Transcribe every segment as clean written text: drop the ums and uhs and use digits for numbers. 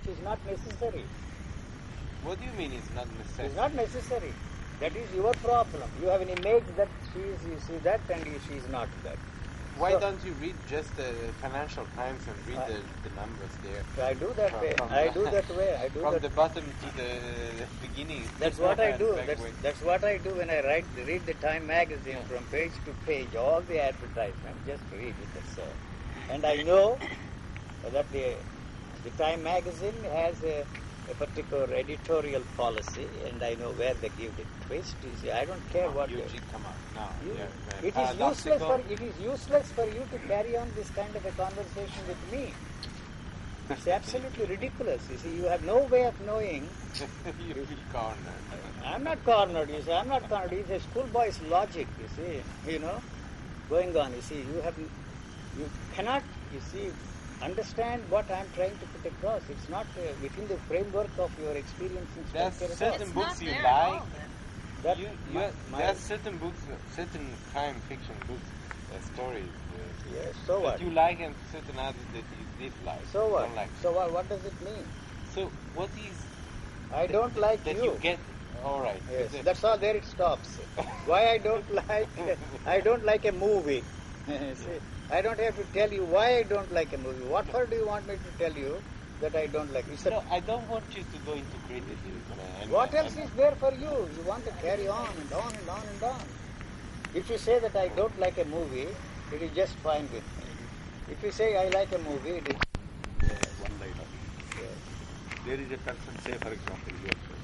which is not necessary. What do you mean it's not necessary? It's not necessary. That is your problem. You have an image that you see that and she is not that. Why So- don't you read just the Financial Times and read the numbers there? I do that way. I do that way. I do From that. the bottom to the beginning. That's what I do. Back way. That's what I do when I read the Time magazine from page to page, all the advertisements. Just read it. That's all. And I know that the Time magazine has a particular editorial policy, and I know where they give the twist. You see, I don't care what. Eugene, come on, no. It is useless for you to carry on this kind of a conversation with me. It's absolutely ridiculous. You see, you have no way of knowing. You feel cornered. I'm not cornered. You see, I'm not cornered. It's a schoolboy's logic. You see, going on. You see, you cannot. You see, understand what I'm trying to put across. It's not within the framework of your experience in There's structure. certain It's books not you there at like. all, then. There's certain books, certain crime fiction books, stories. Yes, so that what? you like and certain others that you dislike. So what? Don't like. So what does it mean? So what is I don't like that you. you get? All right. Yes, That- that's all. There it stops. Why I don't like a movie. See, I don't have to tell you why I don't like a movie. What for do you want me to tell you that I don't like? It's No, I don't want you to go into criticism. what else is there for you? You want to carry on and on and on and on. If you say that I don't like a movie, it is just fine with me. If you say I like a movie, it is one line of it. There is a person, say for example, yourself.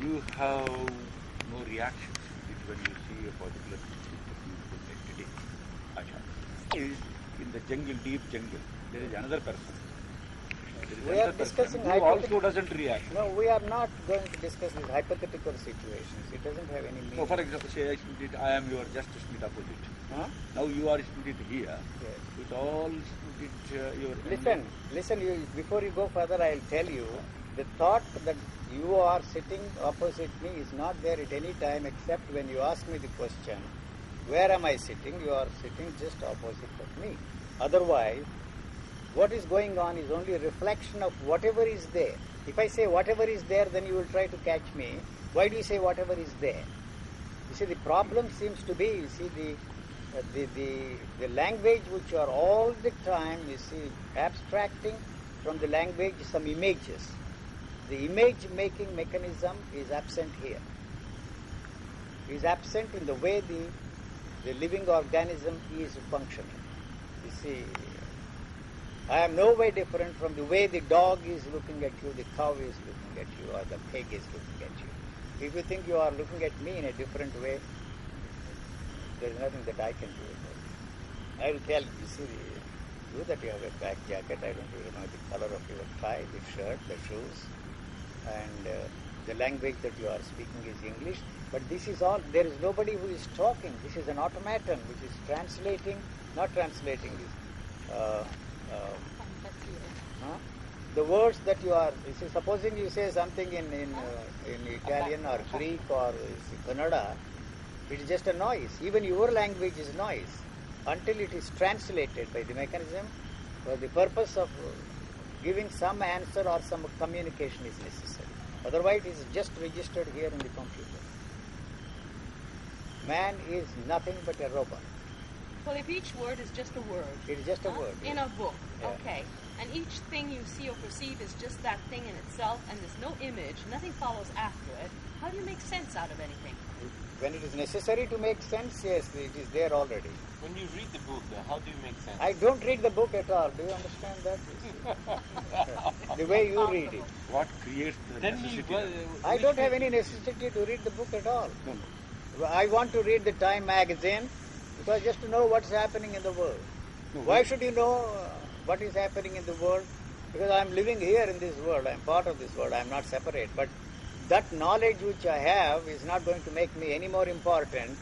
You have no reactions when you see a particular beautiful entity. Is in the jungle, deep jungle, there is another person. There is We are another person discussing who hypothetical- also doesn't react. No, we are not going to discuss these hypothetical situations. It doesn't have any meaning. So, for example, say I student, I am your just student opposite. Huh? Now you are a student here. Yes. With all student, your Listen. Before you go further, I'll tell you the thought that you are sitting opposite me is not there at any time except when you ask me the question, where am I sitting? You are sitting just opposite of me. Otherwise, what is going on is only a reflection of whatever is there. If I say whatever is there, then you will try to catch me. Why do you say whatever is there? You see, the problem seems to be, you see, the language which you are all the time, you see, abstracting from the language some images. The image-making mechanism is absent here. Is absent in the way the living organism is functioning. You see, I am no way different from the way the dog is looking at you, the cow is looking at you, or the pig is looking at you. If you think you are looking at me in a different way, there is nothing that I can do about it. I will tell you, see, you that you have a black jacket, I don't even know the color of your tie, the shirt, the shoes, and the language that you are speaking is English. But this is all, there is nobody who is talking. This is an automaton which is not translating this. The words that you are, you see, supposing you say something in Italian or Greek or Kannada, it is just a noise. Even your language is noise until it is translated by the mechanism for the purpose of giving some answer or some communication is necessary. Otherwise, it is just registered here in the computer. Man is nothing but a robot. Well, if each word is just a word. It is just a word. In a book, Yeah. okay. And each thing you see or perceive is just that thing in itself, and there's no image, nothing follows after it. How do you make sense out of anything? When it is necessary to make sense, yes, it is there already. When you read the book, how do you make sense? I don't read the book at all. Do you understand that? The way you read it. what creates the Tell me, necessity? I don't have any necessity to read the book at all. I want to read the Time magazine because just to know what's happening in the world. Why should you know what is happening in the world? Because I'm living here in this world. I'm part of this world. I'm not separate. But that knowledge which I have is not going to make me any more important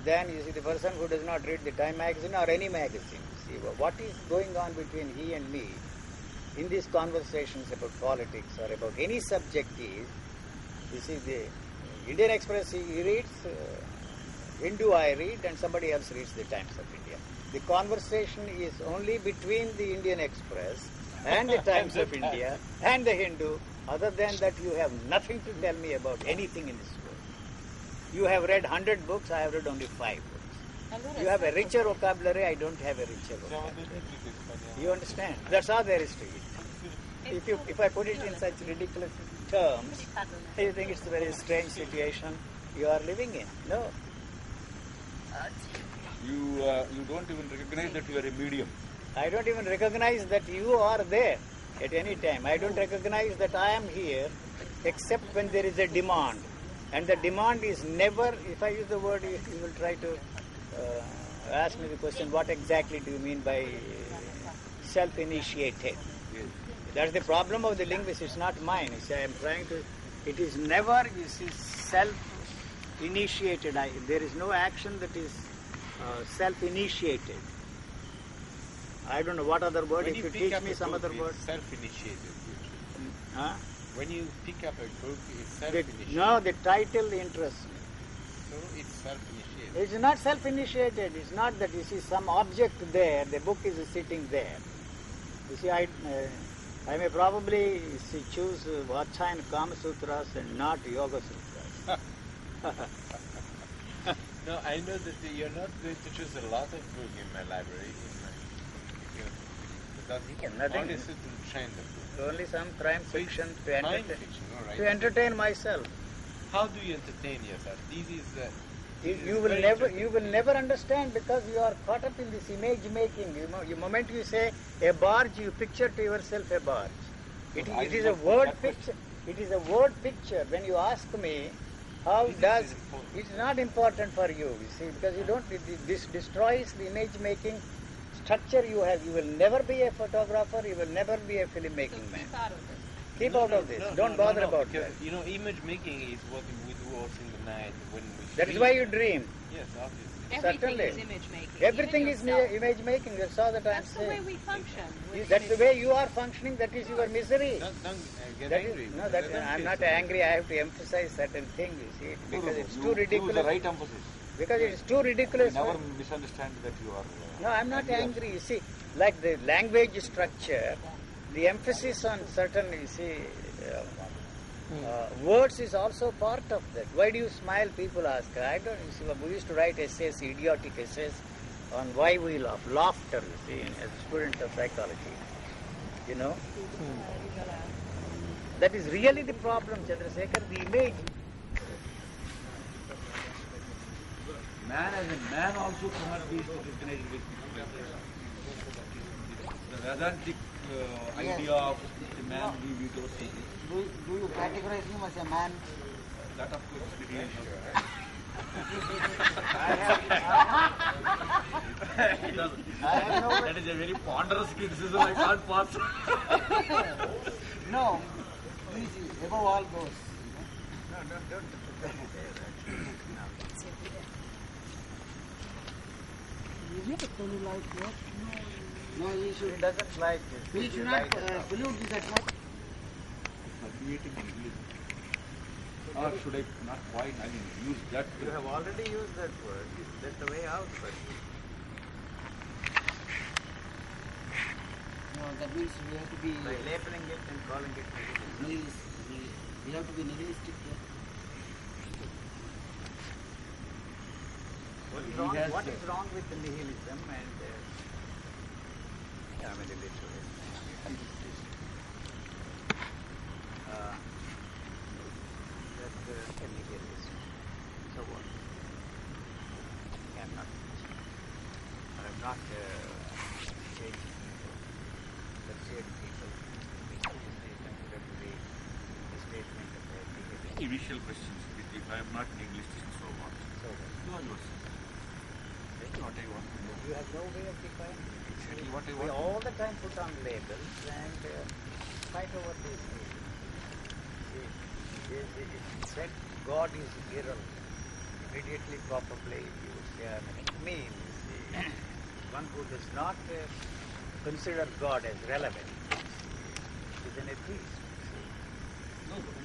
than, you see, the person who does not read the Time magazine or any magazine. See, what is going on between he and me in these conversations about politics or about any subject is, you see, the Indian Express he reads, Hindu I read, and somebody else reads the Times of India. The conversation is only between the Indian Express and the Times of India and the Hindu. Other than that, you have nothing to tell me about anything in this world. You have read 100 books, I have read only 5 books. Allora, You have a sai richer cos'è? vocabulary, I don't have a richer vocabulary. You understand? That's all there is to it. If I put it in such ridiculous terms, you think it's a very strange situation you are living in. No. You don't even recognize that you are a medium. I don't even recognize that you are there at any time. I don't recognize that I am here except when there is a demand. And the demand is never, if I use the word, you will try to ask me the question, what exactly do you mean by self-initiated? That's the problem of the linguist, it's not mine. You see, I am trying to, it is never, you see, self-initiated. There is no action that is self-initiated. I don't know what other word, if you teach me some other word. Self-initiated. Huh? When you pick up a book, it's self-initiated. No, the title interests me. No, it's self-initiated. It's not self-initiated. It's not that you see some object there, the book is sitting there. You see, I may probably choose Vacha and Kama Sutras and not Yoga Sutras. No, I know that you're not going to choose a lot of books in my library. Because Nothing. only certain kind of books. Only some crime fiction to Crime entertain, fiction, all right. to entertain myself. How do you entertain yourself? This is You will never understand because you are caught up in this image making. The moment you say a barge, you picture to yourself a barge. It is a word picture. It is a word picture. When you ask me, how does it's not important for you see, because you don't. This destroys the image making structure you have. You will never be a photographer. You will never be a filmmaking man. Keep out of this. Keep out of this. Don't bother about because, that. You know, image making is what we do also in the night when we That is why you dream. Yes, obviously. Everything Certainly. is image making. Everything Even is yourself. image making. That's all that I am That's the way saying. we function. with That's the image way you are functioning. That is your misery. Don't get That is, angry. no, that, Don't I'm feel not so. angry. I have to emphasize certain things, you see, because it's too Give the ridiculous. right emphasis. Because it's too ridiculous. Never misunderstand that you are. No, I'm not angry. You see, like the language structure, the emphasis on certain, you see, words is also part of that. Why do you smile? People ask. I don't. You see, we used to write essays, idiotic essays, on why we laugh. Laughter, you see, as a student of psychology. You know, that is really the problem, Chandrasekhar. The image. Man as a man also cannot be recognized with the Vedantic idea of the man we don't see. Do you categorize him as a man? That of course is creation. That is a very ponderous criticism I can't pass. No. Please, above all those. No, he should. He doesn't like it. We should not pollute this atmosphere. Creating English. Or should I not quite, use that? You have already used that word. That's the way out. But No, that means we have to be by labeling it and calling it nihilist. We have to be nihilistic here. what is wrong with the nihilism and I mean the literalism? That's a nihilism. So what? I'm not changing people. Let's say people. This is considered to be a statement of their behavior. Initial questions. If I am not an English teacher, so what? So what? You are yourself. That's what I want to know. You have no way of defining it. Exactly what I We want. all the time put on labels and fight over these labels. It said God is irrelevant. Immediately, probably, you would say, it means one who does not consider God as relevant is an atheist.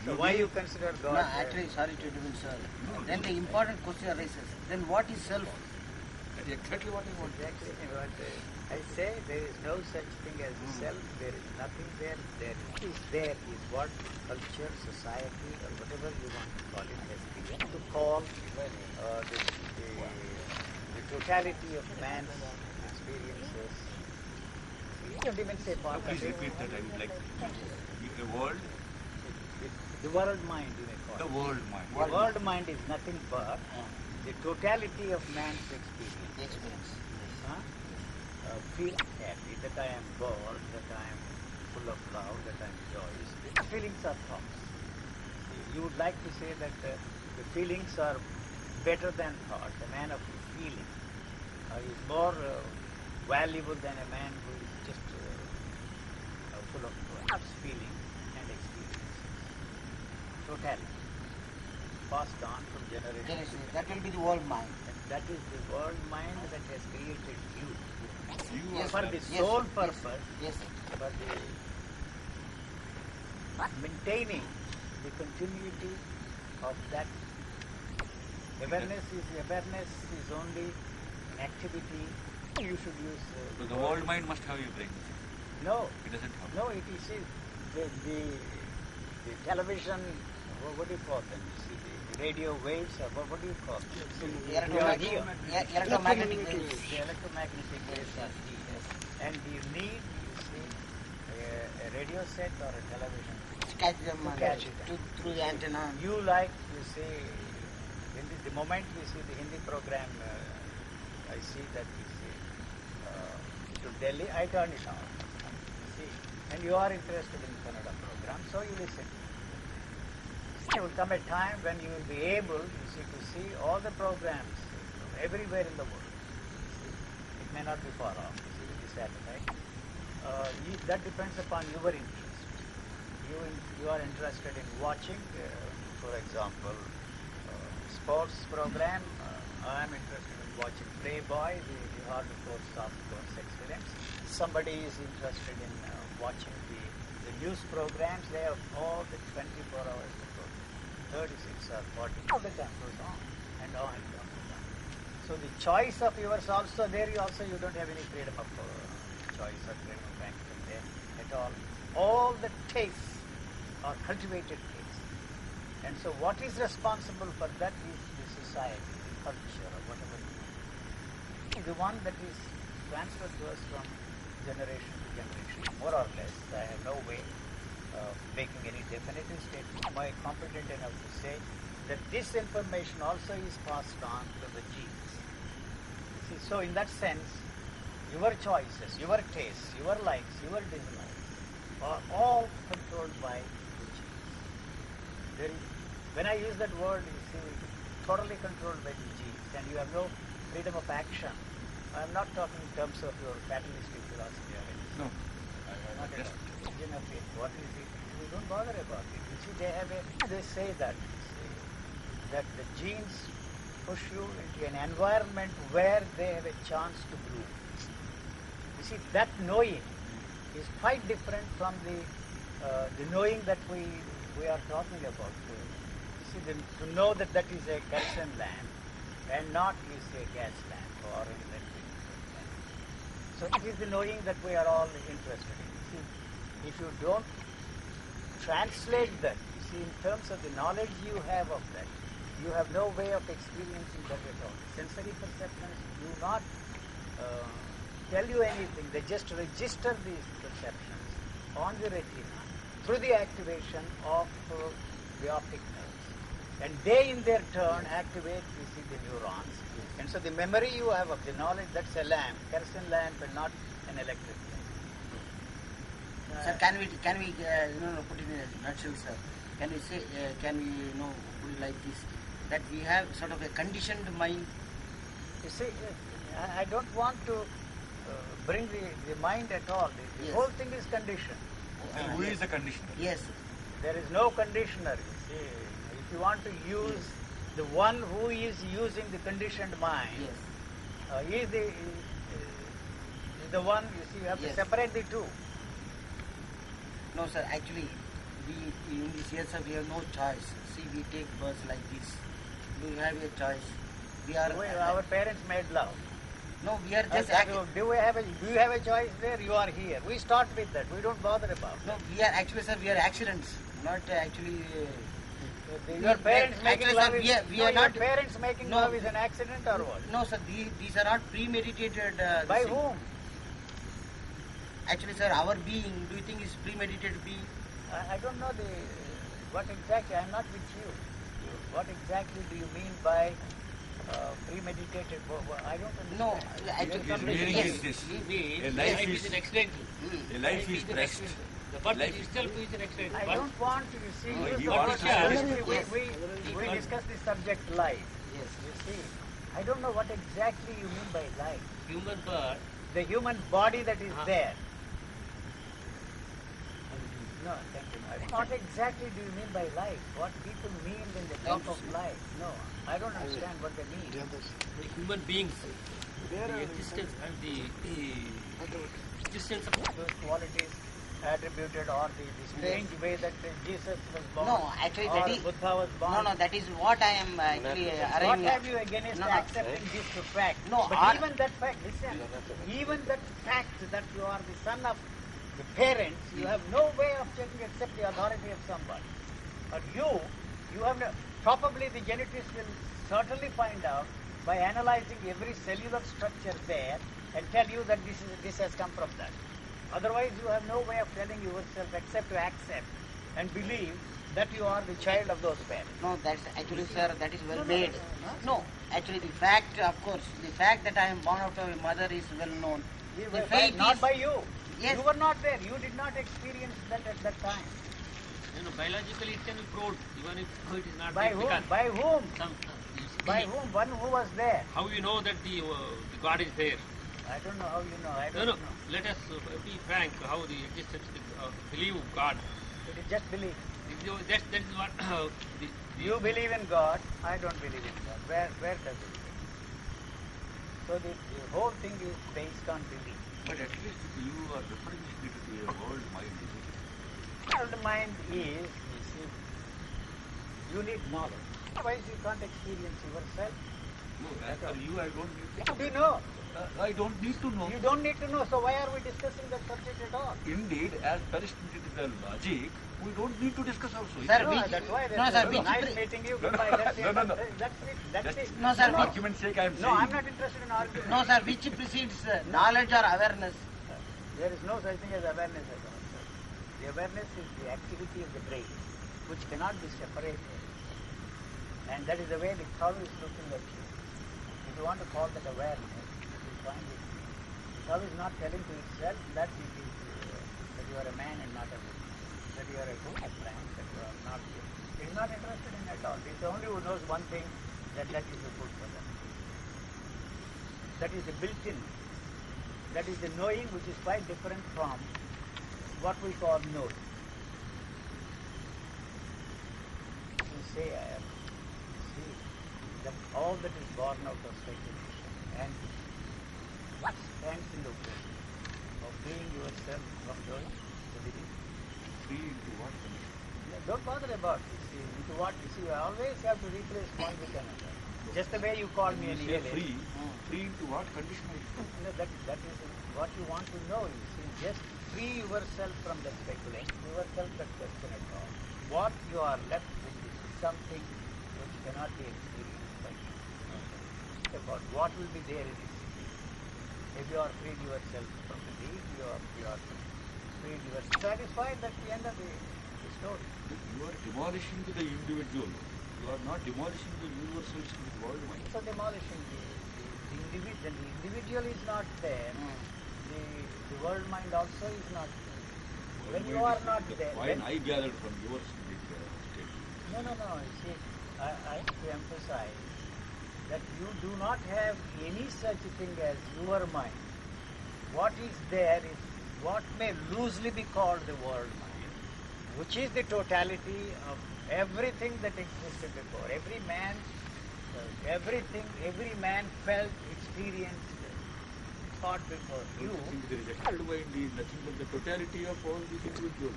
So why you consider God? No, actually, sorry to interrupt, sir. Then the important question arises. Then what is self? That's exactly what I want. Exactly what I say. There is no such thing as self. There is nothing there. There is what culture, society, or whatever you want to call it has created to call the totality of man's experiences. You don't even say part of Please it. repeat that. I would like a world. The world mind, you may call The it. world mind. The world mind is nothing but the totality of man's experience. Experience. Huh? Feel happy, that I am bored, that I am full of love, that I am joyous. These feelings are thoughts. You would like to say that the feelings are better than thoughts. A man of feeling is more valuable than a man who is just full of thoughts, feeling and experiences. Totality. Passed on from generation to That will be the world mind. and that is the world mind that has created you. You For are the Yes, sole sir. purpose, Yes, sir. for the maintaining the continuity of that awareness is only an activity. You should use. So the world mind must have a brain. No, It doesn't have. no. It is the television. What do you call them? You see, the radio waves. Or what do you call them? You are here. Electromagnetic waves. The electromagnetic waves are here. And you need, you see, a radio set or a television. Catch them Catch it. through the antenna. You like, you see, the moment you see the Hindi program, I see that you see, to Delhi, I turn it on. You see, and you are interested in Kannada program, so you listen. There will come a time when you will be able, you see, to see all the programs from everywhere in the world. It may not be far off, you see, with the satellite. That depends upon your interest. You are interested in watching, for example, sports program. I am interested in watching Playboy, the hardcore, softcore sex films. Somebody is interested in watching the news programs. They have all the 24 hours of program, 36 or 40. All the time goes on and on and on and on. So the choice of yours also there. You don't have any freedom of choice or freedom of action there at all. All the tastes are cultivated tastes. And so what is responsible for that is the society, the culture, or whatever you want. The one that is transferred to us from generation to generation, more or less. I have no way of making any definitive statement. Am I competent enough to say that this information also is passed on to the genes? See, so in that sense, your choices, your tastes, your likes, your dislikes are all controlled by the genes. When I use that word, you see, totally controlled by the genes, and you have no freedom of action. I am not talking in terms of your fatalistic philosophy or anything. No. Not at all. Religion of it. What is it? We don't bother about it. You see, they say that, that the genes push you into an environment where they have a chance to bloom. You see, that knowing is quite different from the knowing that we are talking about. You see, to know that that is a kerosene lamp and not is a gas lamp or an electric lamp. So it is the knowing that we are all interested in. You see, if you don't translate that, you see, in terms of the knowledge you have of that, you have no way of experiencing that at all. Sensory perceptions do not tell you anything. They just register these perceptions on the retina through the activation of the optic nerves. And they in their turn activate, you see, the neurons. And so the memory you have of the knowledge, that's a lamp, kerosene lamp and not an electric lamp. Sir, can we put it in a nutshell, sir? Can we say, put it like this, that we have sort of a conditioned mind? You see, I don't want to bring the mind at all. The Yes. whole thing is conditioned. Then who is the conditioner? Yes, sir. There is no conditioner. You see, if you want to use the one who is using the conditioned mind, Yes. he is the one. You see, you have to Yes. separate the two. No, sir, actually, we in this year, sir, we have no choice. See, we take birds like this. We have a choice. We are... Our parents made love. No, we are just Do you have a choice there? You are here. We start with that. We don't bother about no, we are actually, sir, we are accidents, not actually. your parents making actually, love sir, is, we are your not. parents making No. love is an accident or what? No, sir, these are not premeditated. By this thing. whom? Actually, sir, our being, do you think is premeditated being? I don't know what exactly. I'm not with you. What exactly do you mean by premeditated? I don't understand. No, actually, His meaning yes. is this. He means A life it is- is an accidental. A life is blessed. The birth Life- itself is an accidental. I don't want to, you see, No, use you the want word to life. Yes. We discuss this subject life. Yes. You see, I don't know what exactly you mean by life. Human birth. The human body that is there. No, thank you. What exactly do you mean by life? What people mean when they talk of life? No, I don't understand what they mean. The human beings, the existence and the existence of Those qualities attributed or the strange way that Jesus was born. No, actually or that is Buddha was born. no, that is what I am actually What arriving have at. you against No, no. accepting this to fact? No, but our- even that fact, listen, even that fact that you are the son of the parents, you have no way of checking except the authority of somebody. But you have no, probably the geneticists will certainly find out by analyzing every cellular structure there and tell you that this has come from that. Otherwise, you have no way of telling yourself except to accept and believe that you are the child of those parents. No, that's actually, sir, that is well made. No, actually the fact, of course, the fact that I am born out of a mother is well known. You The were faith not is- by you. Yes. You were not there. You did not experience that at that time. biologically it can be proved, even if it is not By there, whom? because By whom? you see, By whom? One who was there. how you know that the God is there? I don't know how you know. I No, don't no. know. Let us be frank. How the existence believe God. It is just belief. That is what the You believe in God. I don't believe in God. Where does it? So the whole thing is based on belief. But at least you are referring it to a world mind, isn't it? World mind is, you see, you need knowledge. Otherwise you can't experience yourself. No, as for you, I don't need How to do you know? I don't need to know. You don't need to know. So why are we discussing that subject at all? Indeed, as Aristotelical logic, we don't need to discuss also. Sir, No, which- that's why no, sir, which- nice meeting you. Goodbye. That's it. No, no. That's it. That's it. No, sir, For which- argument's sake, I am No, saying. I'm not interested in arguing. No, sir, which precedes knowledge or awareness? There is no such thing as awareness at all. Sir. The awareness is the activity of the brain, which cannot be separated. And that is the way the cow is looking at you. If you want to call that awareness, you will find it. The cow is not telling to itself that it is that you are a man and not a woman, that you are a good plant, that you are not good. It is not interested in at all. It is the only who knows one thing, that is the food for them. That is the built-in. That is the knowing, which is quite different from what we call knowing. You say, see, that all that is born out of speculation and what stands in the way of freeing yourself from knowing the belief. Free into what condition? Don't bother about it. See, into what? You see, you always have to replace one with another. Just the way you called me You an say alien. free into what condition? No, that is what you want to know. You see, just free yourself from that speculation, yourself that question at all. What you are left with is something which cannot be experienced by you. Think about what will be there in it. If you are freed yourself from the deed, you are freed yourself. Satisfied, that's the end of the story. You are demolishing the individual. You are not demolishing the universalistic world mind. So demolishing the individual. The individual is not there. The world mind also is not there. When you are not there, Why I gathered from your statement. no. You see, I have to emphasize that you do not have any such thing as your mind. What is there is what may loosely be called the world mind, which is the totality of everything that existed before. Every man felt, experienced, thought before you. There is a world mind is nothing but the totality of all these individuals.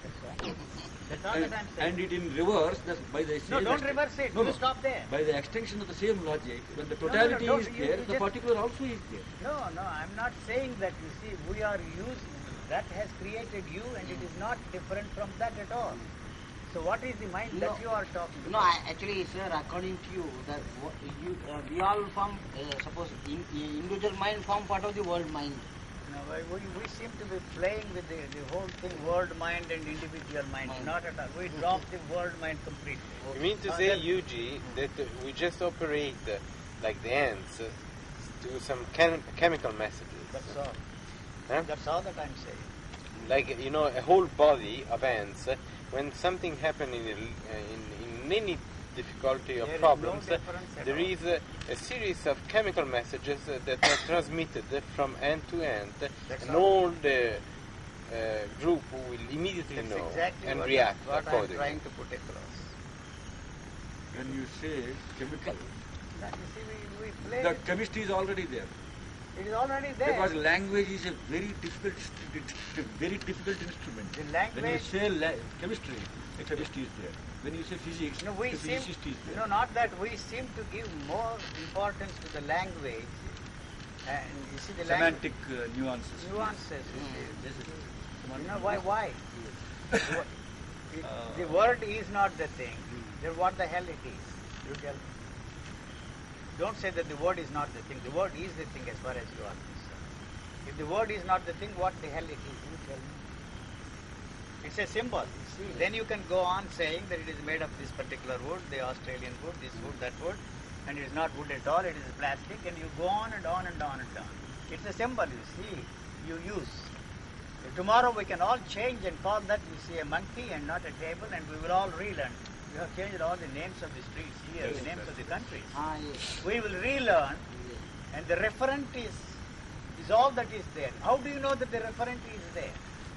That's right. That's all that I'm saying. And it in reverse, by the No, same don't reverse it. No, You no. stop there. By the extension of the same logic, when the totality don't. is You there, the just- particular also is there. No, I'm not saying that. You see, we are using, that has created you and it is not different from that at all. So what is the mind that you are talking No, about? actually, sir, according to you, that we all form, suppose individual mind form part of the world mind. No, we seem to be playing with the whole thing, world mind and individual mind. Not at all. We drop the world mind completely. You mean to say, Yuji, that we just operate like the ants to some chemical messages? That's all. Huh? That's all that I'm saying. Like, you know, a whole body of ants, when something happens in any difficulty or There is problems, no difference at there all. is a series of chemical messages that are transmitted from ant to ant, That's and all. all the group will immediately That's know exactly and what react I'm accordingly. trying to put across. When you say chemical, Now, you see, we play. the chemistry is already there. It is already there. Because language is a very difficult instrument. The When you language. say chemistry, the chemistry is there. When you say physics, No, we the seem, physicist is there. no, not that. We seem to give more importance to the language, and you see the Semantic nuances. nuances. You see. Yes, it is. You know why? Why? The word is not the thing. Then what the hell it is? You tell me. Don't say that the word is not the thing. The word is the thing as far as you are concerned. If the word is not the thing, what the hell it is? You tell me. It's a symbol. You see. Then you can go on saying that it is made of this particular wood, the Australian wood, this wood, that wood, and it is not wood at all. It is plastic, and you go on and on and on and on. It's a symbol. You see. You use. Tomorrow we can all change and call that, you see, a monkey and not a table, and we will all relearn. You have changed all the names of the streets here, the names of the countries. Yes. We will relearn, and the referent is all that is there. How do you know that the referent is there?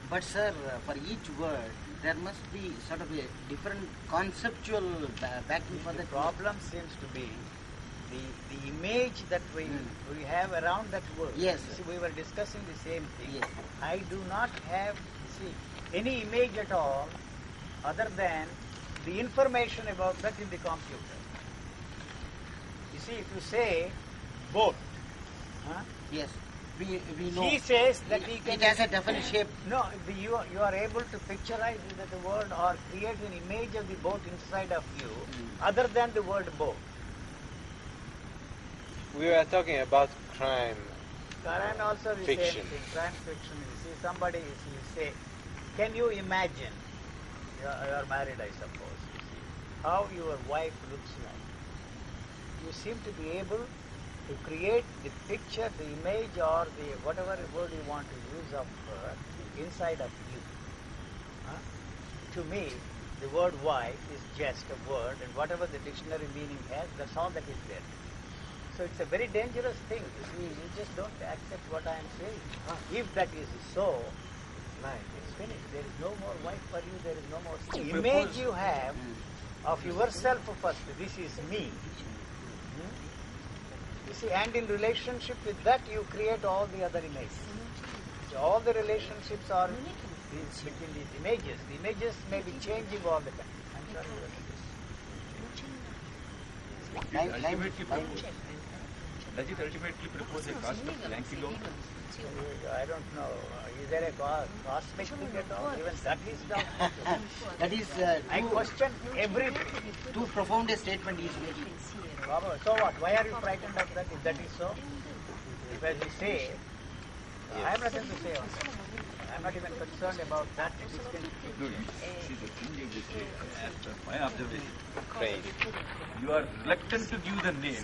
But sir, for each word, there must be sort of a different conceptual backing for The that. problem seems to be the image that we have around that word. Yes, You sir. see, we were discussing the same thing. Yes. I do not have, any image at all other than the information about that in the computer. You see, if you say boat, Yes, we know. he says that he can. It has a definite shape. No, you are able to picturize the word or create an image of the boat inside of you other than the word boat. We were talking about crime. Crime also the Fiction. same thing. Crime fiction. You see, somebody you say, can you imagine? You are married, I suppose. You see, how your wife looks like. You seem to be able to create the picture, the image, or the whatever word you want to use of her inside of you. To me, the word wife is just a word, and whatever the dictionary meaning has, that's all that is there. So it's a very dangerous thing. You see, you just don't accept what I am saying. If that is so, it's finished. There is no more wife for you. There is no more image you have of yourself first. This is me. You see, and in relationship with that, you create all the other images. So all the relationships are between these images. The images may be changing all the time. I'm sorry. Does it ultimately propose a cosmic antilope? I don't know. Is there a cosmic thing at all? Even that is doubtful. That is I question everything. too profound a statement he is making. So what? Why are you frightened of that if that is so? If as you say, I have nothing to say on that. I am not even concerned about that. No, see, the thing is this way, as my observation, Right. you are reluctant to give the name,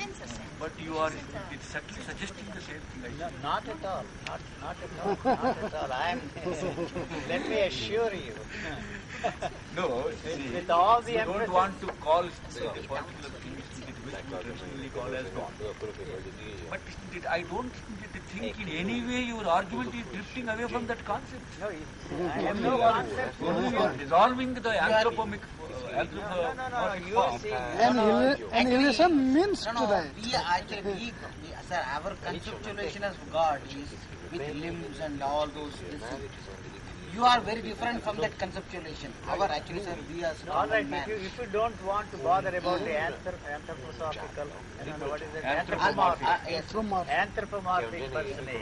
but you are it's subtly suggesting the same thing. No, not at all. Not at all. Not at all. I am. Let me assure you. No, see, With all the you don't emphasis. want to call the particular thing which you traditionally call as God. But I don't think in any way your argument is drifting away from that concept. No, I have no concept. You are dissolving the anthropomic No. You form. see. An illusion means No, to that. sir, our conceptualization of God is with limbs and all those. you are very different from that conceptualization. Our actually, sir, we are All right, man. if you don't want to bother about the anthroposophical, what is it? Anthropomorphic personage.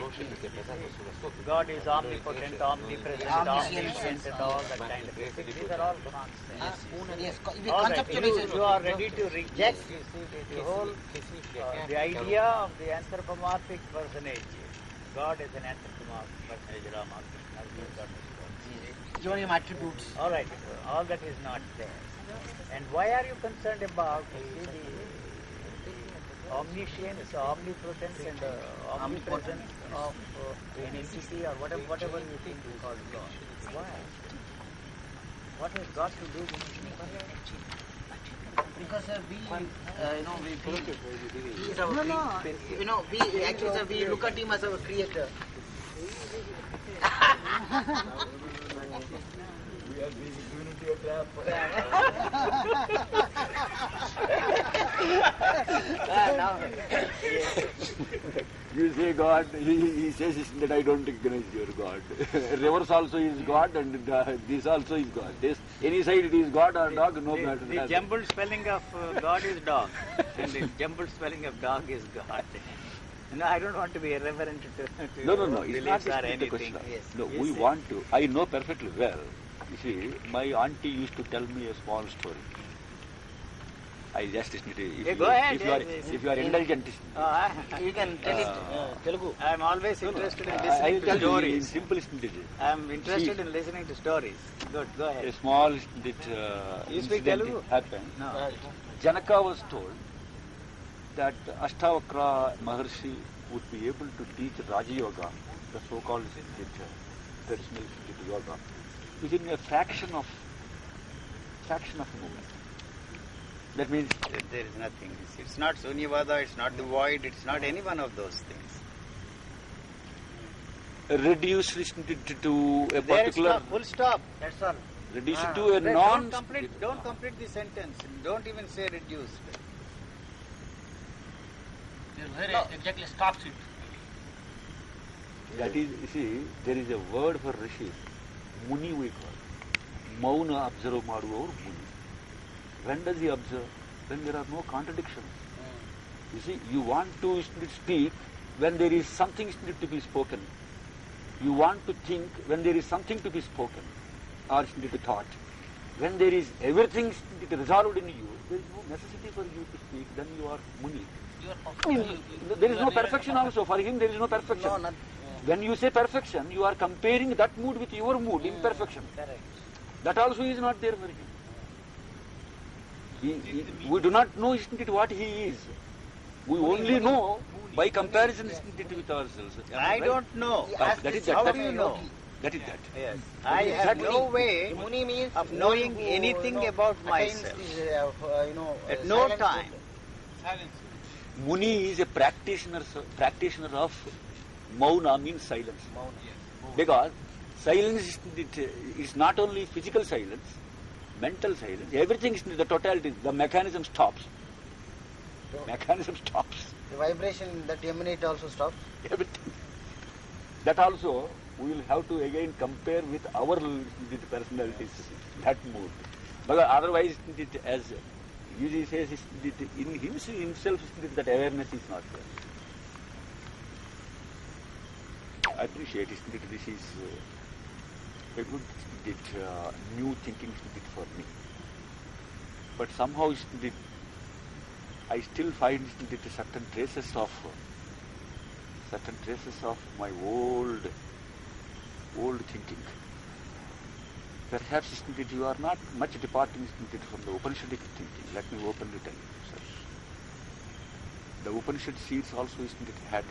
God is omnipotent, omnipresent, omniscient, and all that kind of thing. These are all nonsense. Yes, All right, you are ready to reject, you see, the whole, the idea of the anthropomorphic personage. God is an anthropomorphic personage, Rama, as you got this. Your attributes. All right, all that is not there. And why are you concerned about the omniscience, omnipotence, and omnipresence of an entity or whatever you think you call God? Why? What has God to do with it? Because we, he is our we actually, sir, we look at him as our creator. We are being given into a trap. You say God, he says that I don't recognize your God. Reverse also is God and this also is God. Any side it is God or dog, no matter. The jumbled spelling of God is dog and the jumbled spelling of dog is God. No, I don't want to be irreverent to No. It's not or anything. the question. Yes. No, Yes, we sir. want to. I know perfectly well. You see, my auntie used to tell me a small story. I just listen to it. Go ahead, If you are indulgent, You can tell it Telugu. I am always interested in I listening will to tell you in stories. simple it. I am interested in listening to stories. Good, go A ahead. small You speak incident Telugu? happened. No. Janaka was told that Ashtavakra Maharshi would be able to teach Raja Yoga, the so-called traditional yoga, within a fraction of a moment. That means There is nothing. It's not Sunyavada, it's not the void, it's not any one of those things. reduce it to a There particular, stop, full stop, that's all. reduce it to a Don't complete the sentence. Don't even say reduced. Where exactly stops it? That is, you see, there is a word for Rishi, Muni we call. Mauna observe maduvaru Muni. When does he observe? When there are no contradictions. You see, you want to speak when there is something to be spoken. You want to think when there is something to be spoken or to be thought. When there is everything resolved in you, there is no necessity for you to speak, then you are Muni. There is no perfection also. For him, there is no perfection. No, not. When you say perfection, you are comparing that mood with your mood, imperfection. Correct. That also is not there for him. We do not know what he is. We only know by comparison with ourselves. I don't know. That is that. How do you know? That is that. Yes. I have no way Muni means of knowing who, anything about attains myself. this, At no silence time. Silence. Muni is a practitioner of Mauna, means silence. Because silence is not only physical silence, mental silence, everything is the totality, the mechanism stops. Mechanism stops. The vibration that emanate also stops. Everything. That also we will have to again compare with our personalities, that mood. Because otherwise, as Yuji says, in himself that awareness is not there. I appreciate it. This is a good new thinking for me. But somehow I still find certain traces of my old thinking. Perhaps you are not much departing from the Upanishadic thinking. Let me openly tell you, sir. The Upanishad seeds also had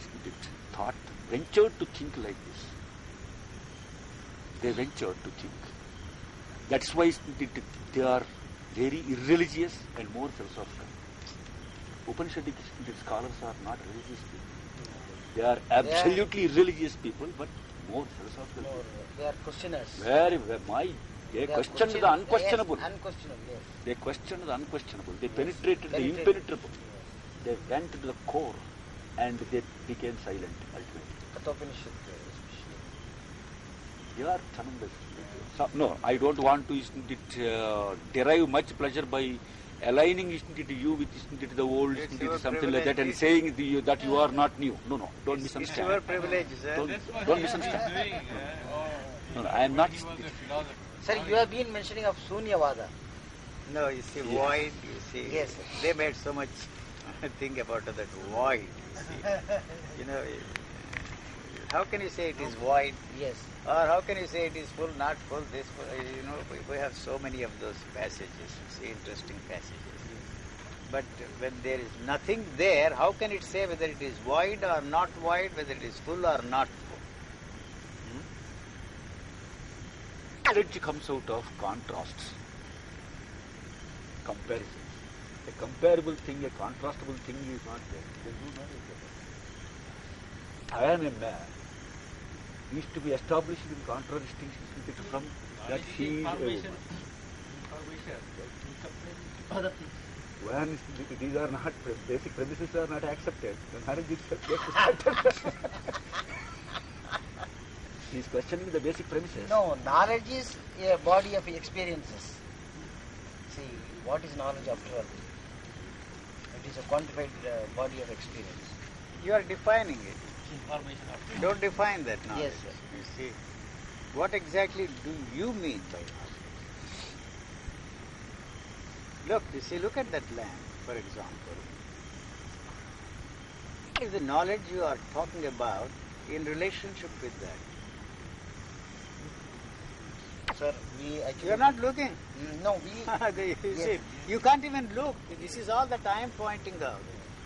thought, ventured to think like this. They ventured to think. That's why they are very irreligious and more philosophical. Upanishadic scholars are not religious people. They are absolutely religious people, but more philosophical. They are questioners. They questioned the unquestionable. Yes, unquestionable, yes. They questioned the unquestionable. They penetrated the impenetrable. They went to the core and they became silent ultimately. Kathopanishad especially. They are tremendous. So, no, I don't want to derive much pleasure by aligning you with the old, something like that, and saying that you are not new. No, don't misunderstand. It's your privilege, sir. Don't misunderstand. No, I am not. Sir, you have been mentioning of Sunyavada. No, you see, void, you see. Yes, sir. They made so much think about that void, you see. You know, how can you say it is void? Yes. Or how can you say it is full, not full, this full? You know, we have so many of those passages, you see, interesting passages. But when there is nothing there, how can it say whether it is void or not void, whether it is full or not full? Knowledge comes out of contrasts, comparisons. A comparable thing, a contrastable thing is not there. There is no knowledge about it. I am a man. Needs to be established in contradistinction from that he is a woman. Other things. When these are not, basic premises are not accepted, the marriage itself gets started. He is questioning the basic premises. No, knowledge is a body of experiences. See, what is knowledge after all? It is a quantified body of experience. You are defining it. Information of You don't define that knowledge. Yes, sir. You see, what exactly do you mean by knowledge? Look, you see, look at that lamp, for example. What is the knowledge you are talking about in relationship with that? Sir, we actually... You are not looking. No, we... You see, you can't even look. This is all that I am pointing out.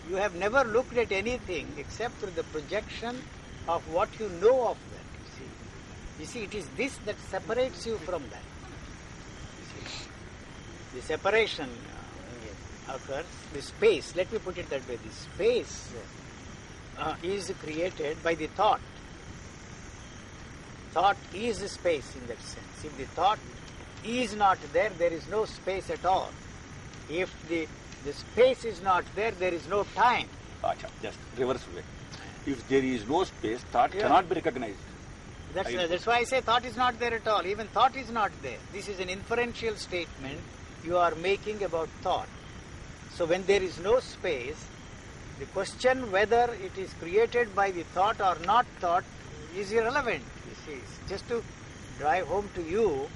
You have never looked at anything except through the projection of what you know of that, you see. You see, it is this that separates you from that. You see. The separation occurs, the space, let me put it that way, the space is created by the thought. Thought is space in that sense. If the thought is not there, there is no space at all. If the space is not there, there is no time. Acha, just reverse way. If there is no space, thought cannot be recognized. That's why I say thought is not there at all. Even thought is not there. This is an inferential statement you are making about thought. So when there is no space, the question whether it is created by the thought or not thought is irrelevant. You see, it's just to drive home to you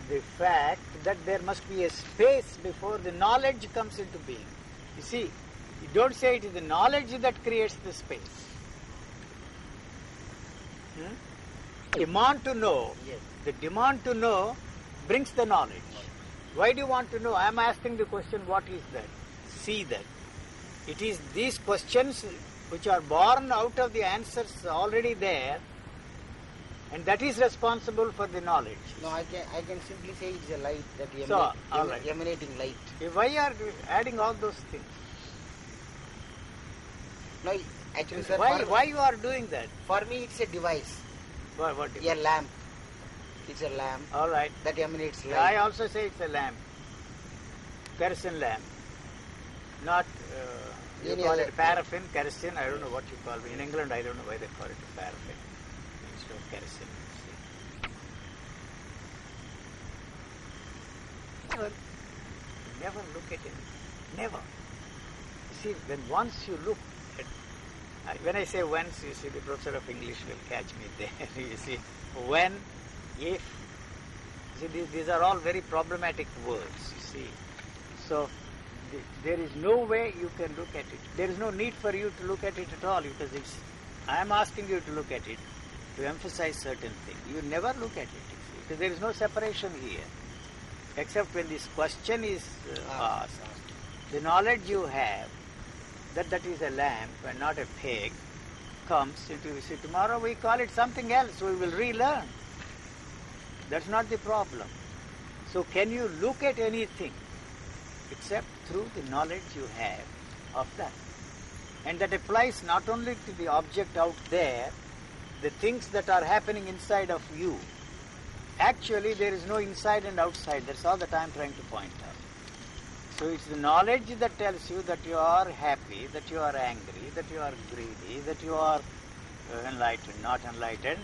the fact that there must be a space before the knowledge comes into being. You see, you don't say it is the knowledge that creates the space. Demand to know, Yes. the demand to know brings the knowledge. Why do you want to know? I am asking the question, what is that? See that. It is these questions which are born out of the answers already there, and that is responsible for the knowledge. No, I can simply say it is a light that all right. emanating light. Why are you adding all those things? No, actually, sir, Why you are doing that? for me it's a device, What a lamp. It's a lamp all right. that emanates light. I also say it's a lamp, kerosene lamp, not you Any call other- it paraffin, kerosene. I don't know what you call it. In England, I don't know why they call it paraffin instead of kerosene. Never look at it. Never. You see, when once you look at, when I say once, you see, the professor of English will catch me there. You see, when, if. See, these are all very problematic words, you see. So, there is no way you can look at it. There is no need for you to look at it at all, because I am asking you to look at it to emphasize certain things. You never look at it, you see, because there is no separation here. Except when this question is asked, the knowledge you have, that is a lamp and not a pig, comes into, you see, tomorrow we call it something else, we will relearn. That's not the problem. So can you look at anything except through the knowledge you have of that? And that applies not only to the object out there, the things that are happening inside of you. Actually, there is no inside and outside. That's all that I am trying to point out. So it's the knowledge that tells you that you are happy, that you are angry, that you are greedy, that you are enlightened, not enlightened,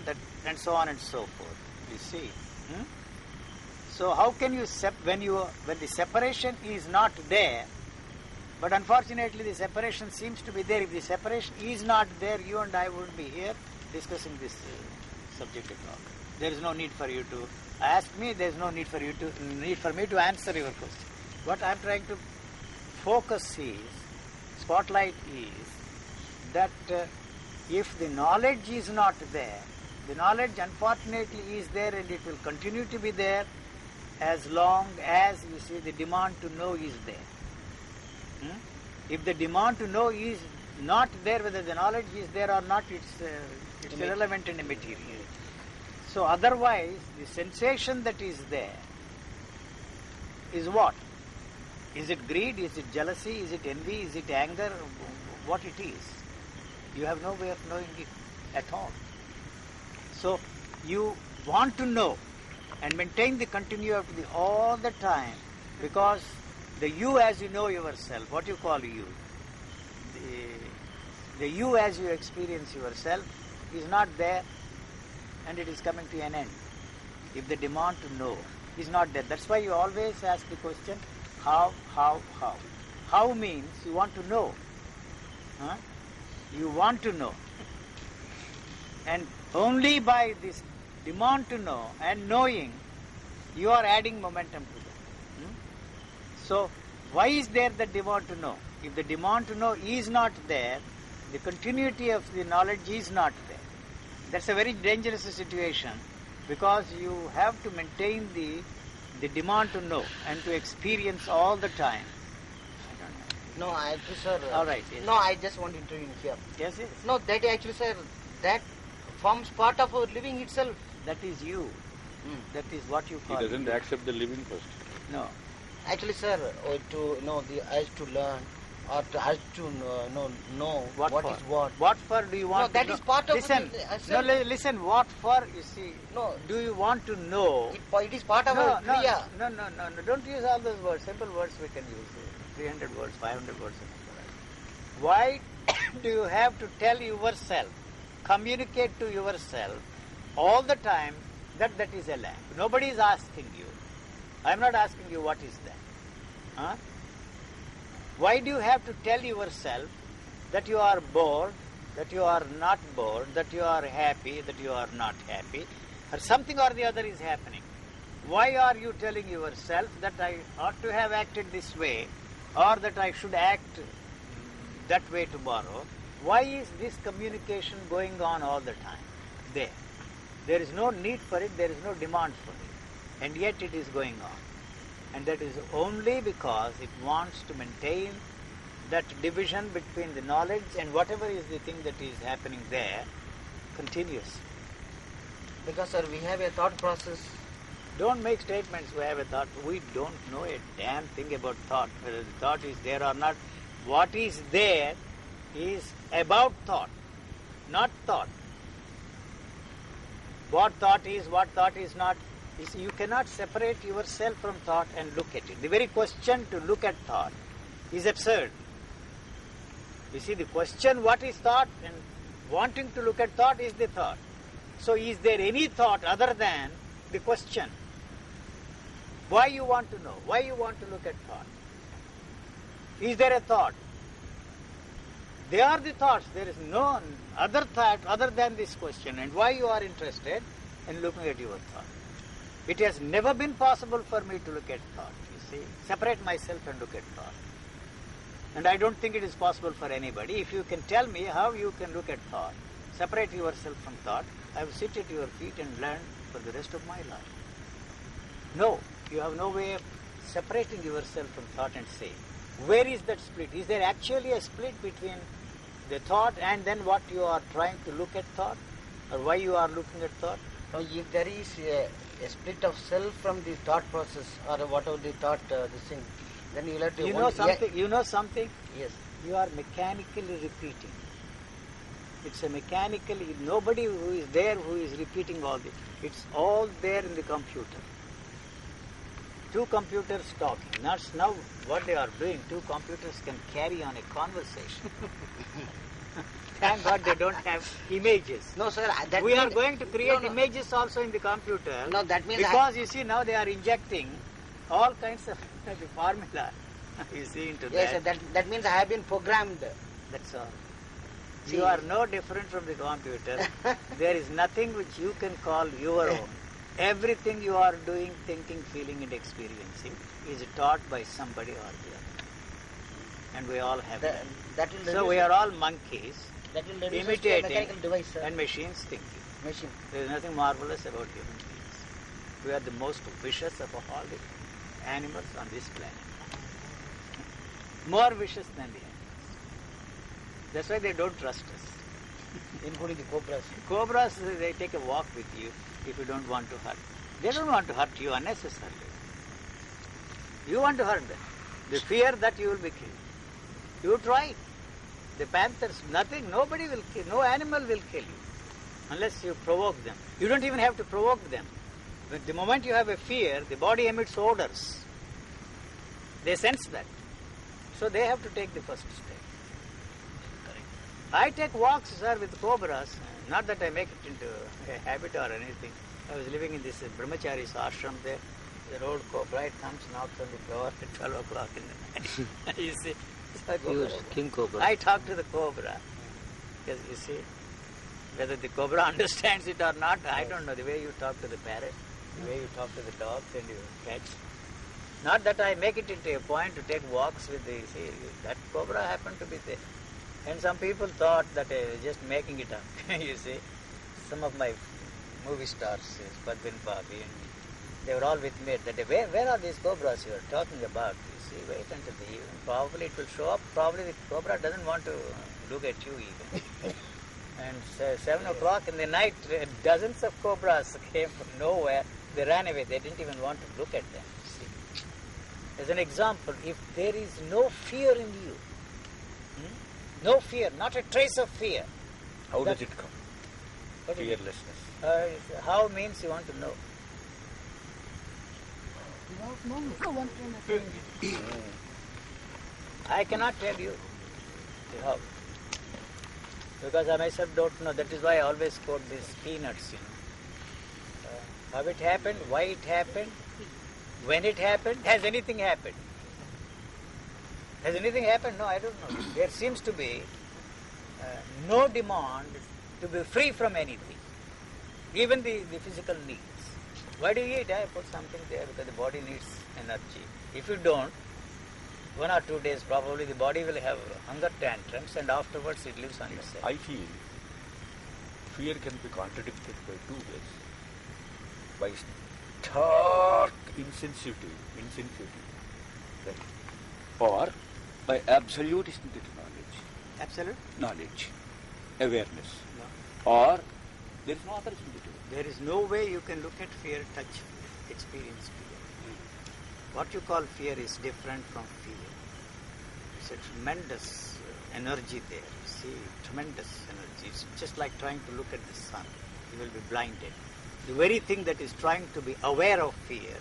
and so on and so forth. You see? So how can you when the separation is not there, but unfortunately the separation seems to be there. If the separation is not there, you and I wouldn't be here discussing this subject at all. There is no need for you to ask me. There is no need for me to answer your question. What I am trying to spotlight is that if the knowledge is not there, the knowledge unfortunately is there and it will continue to be there as long as you see the demand to know is there. If the demand to know is not there, whether the knowledge is there or not, it's irrelevant and immaterial. So otherwise, the sensation that is there is what? Is it greed? Is it jealousy? Is it envy? Is it anger? What it is? You have no way of knowing it at all. So you want to know and maintain the continuity all the time, because the you as you know yourself, what you call you, the you as you experience yourself is not there, and it is coming to an end. If the demand to know is not there, that's why you always ask the question, how? How means you want to know. You want to know. And only by this demand to know and knowing, you are adding momentum to that. So, why is there the demand to know? If the demand to know is not there, the continuity of the knowledge is not there. That's a very dangerous situation, because you have to maintain the demand to know and to experience all the time. No, actually, sir. All right. Yes. No, I just want to intervene here. Yes, yes. No, that actually, sir, that forms part of our living itself. That is you. That is what you call. He doesn't you. accept the living first. No. Actually, sir, to know the urge to learn, or to urge to know what for? is what. What for do you want? No, to that know? is part of listen. the, No, listen. What for? You see. No. Do you want to know? It is part of our kriya. No. Don't use all those words. Simple words we can use. 300 words, 500 words. Why do you have to tell yourself, communicate to yourself all the time that is a lamp? Nobody is asking you. I am not asking you what is that. Why do you have to tell yourself that you are bored, that you are not bored, that you are happy, that you are not happy, or something or the other is happening? Why are you telling yourself that I ought to have acted this way, or that I should act that way tomorrow? Why is this communication going on all the time? There is no need for it, there is no demand for it, and yet it is going on. And that is only because it wants to maintain that division between the knowledge and whatever is the thing that is happening there continues. Because, sir, we have a thought process. Don't make statements, we have a thought. We don't know a damn thing about thought, whether the thought is there or not. What is there is about thought, not thought. What thought is not. You cannot separate yourself from thought and look at it. The very question to look at thought is absurd. You see, the question what is thought and wanting to look at thought is the thought. So is there any thought other than the question? Why you want to know? Why you want to look at thought? Is there a thought? They are the thoughts. There is no other thought other than this question. And why you are interested in looking at your thought? It has never been possible for me to look at thought, you see. Separate myself and look at thought. And I don't think it is possible for anybody. If you can tell me how you can look at thought, separate yourself from thought, I will sit at your feet and learn for the rest of my life. No, you have no way of separating yourself from thought and say, where is that split? Is there actually a split between the thought and then what you are trying to look at thought? Or why you are looking at thought? No, if there is a split of self from the thought process, or whatever the thought, this thing, then you will have to... You know something? Yeah. You know something? Yes. You are mechanically repeating. It's a mechanically... Nobody who is there who is repeating all this. It's all there in the computer. Two computers talking. That's now what they are doing. Two computers can carry on a conversation. Thank God they don't have images. No, sir. That We are means- going to create no. images also in the computer. No, that means because you see now they are injecting all kinds of the formula. You see into Yes, sir. that. That means I have been programmed. That's all. See. You are no different from the computer. There is nothing which you can call your own. Everything you are doing, thinking, feeling and experiencing is taught by somebody or the other. And we all have that. That will So reduce- we are all monkeys that will reduce us to a imitating mechanical device, sir. and machines thinking. Machine. There is nothing marvelous about human beings. We are the most vicious of all the animals on this planet. More vicious than the animals. That's why they don't trust us. Including the cobras. Cobras, they take a walk with you if you don't want to hurt. They don't want to hurt you unnecessarily. You want to hurt them. They fear that you will be killed. You try. The panthers, nothing, nobody will kill, no animal will kill you unless you provoke them. You don't even have to provoke them. But the moment you have a fear, the body emits odors. They sense that. So they have to take the first step. I take walks, sir, with cobras. Not that I make it into a habit or anything. I was living in this brahmachari's ashram there. The old cobra, it comes, knocks on the door at 12 o'clock in the night. You see, so Huge king cobra. I talk to the cobra. Because you see, whether the cobra understands it or not, I don't know. The way you talk to the parrot, the way you talk to the dogs and you catch. Not that I make it into a point to take walks with the, see, that cobra happened to be there. And some people thought that I was just making it up. You see, some of my movie stars, Padvin Bobby, and they were all with me that day. Where are these cobras you are talking about? You see, wait until the evening. Probably it will show up. Probably the cobra doesn't want to look at you even. And 7 o'clock in the night, dozens of cobras came from nowhere. They ran away. They didn't even want to look at them. See? As an example, if there is no fear in you, no fear, not a trace of fear. How does it come? What is it? Fearlessness. How means you want to know? I cannot tell you how. Because I myself don't know. That is why I always quote these peanuts, how it happened, why it happened, when it happened, has anything happened? Has anything happened? No, I don't know. There seems to be no demand to be free from anything, even the physical needs. Why do you eat? I put something there because the body needs energy. If you don't, 1 or 2 days probably the body will have hunger tantrums and afterwards it lives on itself. I feel fear can be contradicted by two ways. By stark insensitivity, right? Or by absolute Absolute? knowledge, awareness. No. Or there is no other insensitivity. There is no way you can look at fear, touch fear, experience fear. What you call fear is different from fear. It's a tremendous energy there. You see, tremendous energy. It's just like trying to look at the sun. You will be blinded. The very thing that is trying to be aware of fear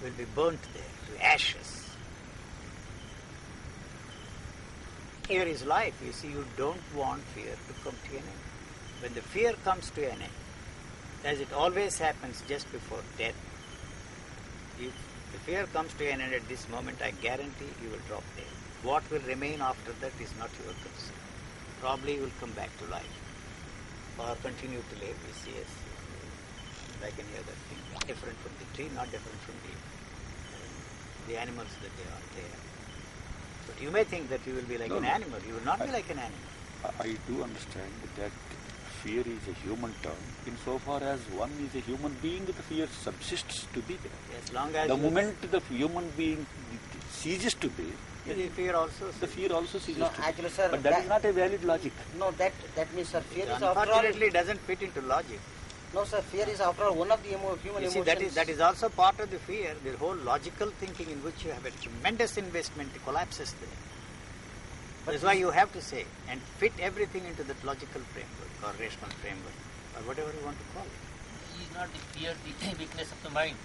will be burnt there to ashes. Fear is life. You see, you don't want fear to come to an end. When the fear comes to an end, as it always happens just before death, if the fear comes to an end at this moment, I guarantee you will drop dead. What will remain after that is not your concern. Probably you will come back to life or continue to live, you see, like any other thing. Different from the tree, not different from the animals that they are there. But you may think that you will be like an animal. You will not be like an animal. I do understand that fear is a human term. Insofar as one is a human being, the fear subsists to be there. As long as The moment the human being ceases to be, the fear also. the fear also ceases No, to be. actually, sir, But that is not a valid logic. No, that means, sir, fear is after all. Unfortunately, doesn't fit into logic. No, sir, fear is after all one of the human You see, emotions. that is also part of the fear. The whole logical thinking in which you have a tremendous investment collapses there. That's why you have to say and fit everything into that logical framework or rational framework or whatever you want to call it. Is not the fear the weakness of the mind?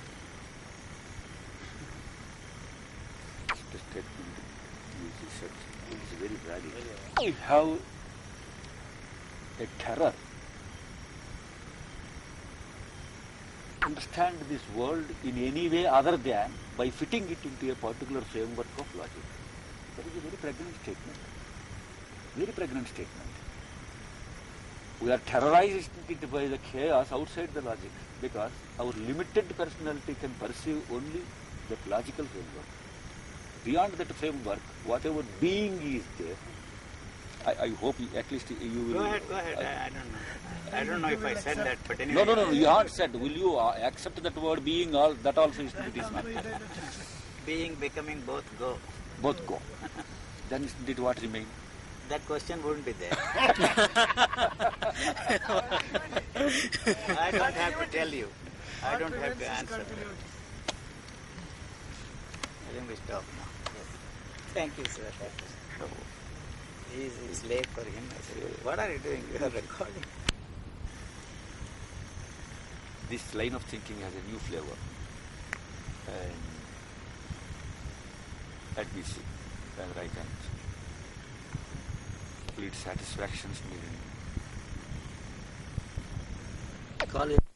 The statement you said is very valid. We have a terror. Understand this world in any way other than by fitting it into a particular framework of logic. That is a very pregnant statement. Very pregnant statement. We are terrorized by the chaos outside the logic because our limited personality can perceive only that logical framework. Beyond that framework, whatever being is there, I hope at least you will... Go ahead. I don't know. I don't know if I said that, but anyway. No, you haven't said. Will you accept that word being? That also is it is not. Being, becoming, both go. Both go. Then isn't it what remain? That question wouldn't be there. I don't have to tell you. I don't have to answer. I think we stop now. Thank you, sir. It's late for him. I said, what are you doing? You are recording. This line of thinking has a new flavor. And let me see whether I can complete satisfactions. Call it.